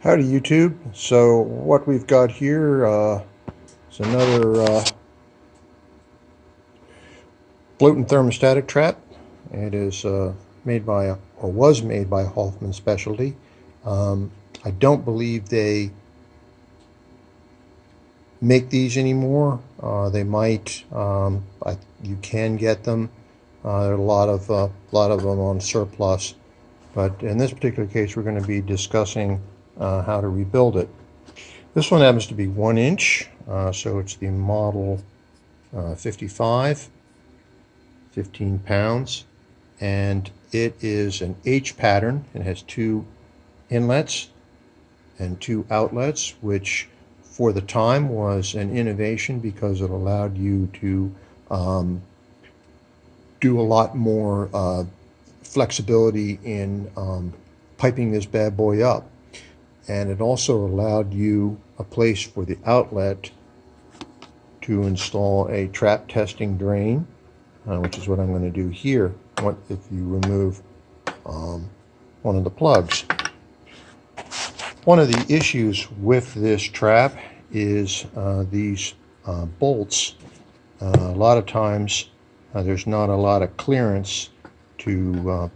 Howdy YouTube. So what we've got here is another floating thermostatic trap. It is made by, or was made by Hoffman Specialty. I don't believe they make these anymore. They might. You can get them. There are a lot of them on surplus. But in this particular case, we're going to be discussing how to rebuild it. This one happens to be 1 inch, so it's the model 55, 15 pounds, and it is an H pattern. It has 2 inlets and 2 outlets, which for the time was an innovation because it allowed you to do a lot more flexibility in piping this bad boy up. And it also allowed you a place for the outlet to install a trap testing drain, which is what I'm going to do here. What if you remove one of the plugs? One of the issues with this trap is these bolts. A lot of times there's not a lot of clearance to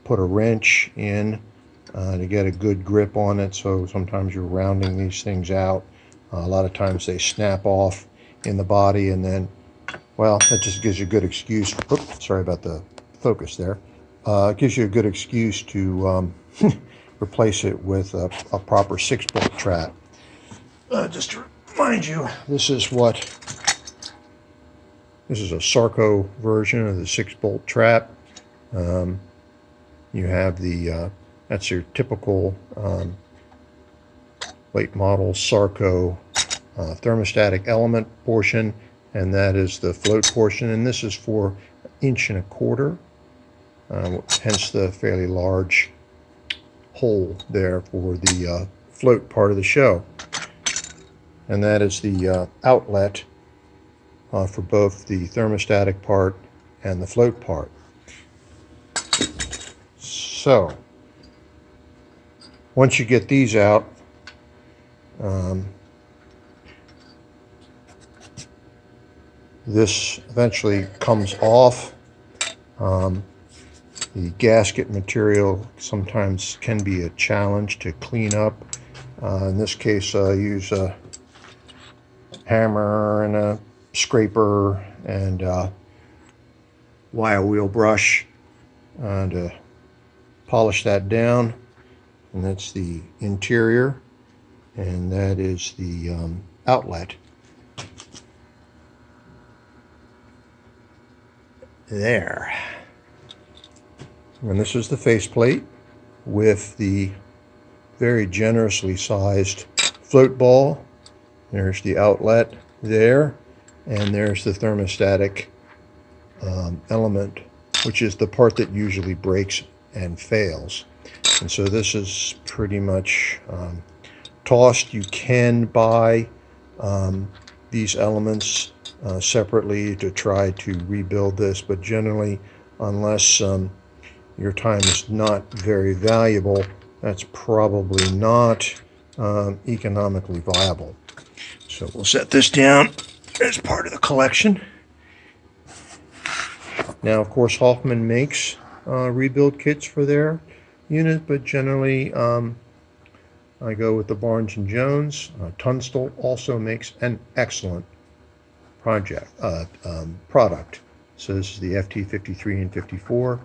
put a wrench in to get a good grip on it, so sometimes you're rounding these things out. A lot of times they snap off in the body, and then, well, that just gives you a good excuse. Oops, sorry about the focus there. It gives you a good excuse to replace it with a proper 6-bolt trap. Just to remind you, this is a Sarco version of the 6-bolt trap. You have the that's your typical late model Sarco thermostatic element portion, and that is the float portion, and this is for 1.25 inches, hence the fairly large hole there for the float part of the show. And that is the outlet for both the thermostatic part and the float part. So once you get these out, this eventually comes off. The gasket material sometimes can be a challenge to clean up. In this case, I use a hammer and a scraper and wire wheel brush to polish that down. And that's the interior, and that is the outlet. There. And this is the faceplate with the very generously sized float ball. There's the outlet there, and there's the thermostatic element, which is the part that usually breaks and fails. And so this is pretty much tossed. You can buy these elements separately to try to rebuild this, but generally, unless your time is not very valuable, that's probably not economically viable. So we'll set this down as part of the collection. Now, of course, Hoffman makes rebuild kits for their unit, but generally I go with the Barnes & Jones. Tunstall also makes an excellent product. So this is the FT53 and 54,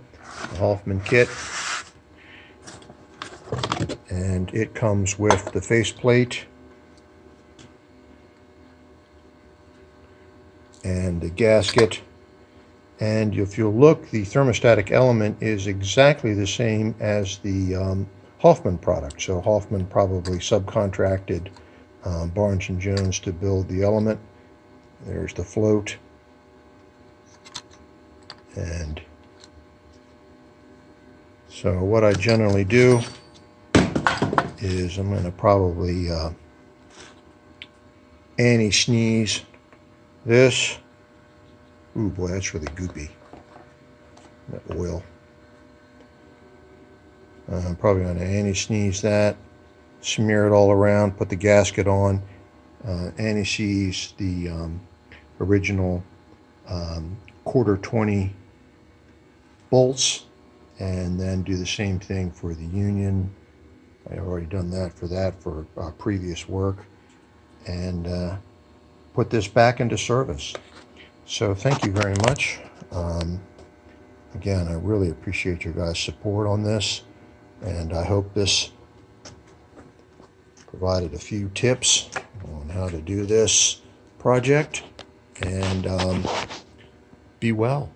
the Hoffman kit, and it comes with the faceplate and the gasket. And if you'll look, the thermostatic element is exactly the same as the Hoffman product. So Hoffman probably subcontracted Barnes & Jones to build the element. There's the float. And so what I generally do is I'm going to probably anti-sneeze this. Ooh boy, that's really goopy, that oil. I'm probably going to anti-sneeze that smear it all around, put the gasket on, anti-seize the original quarter 20 bolts, and then do the same thing for the union. I've already done that for previous work, and put this back into service. So thank you very much. Again, I really appreciate your guys' support on this, and I hope this provided a few tips on how to do this project, and be well.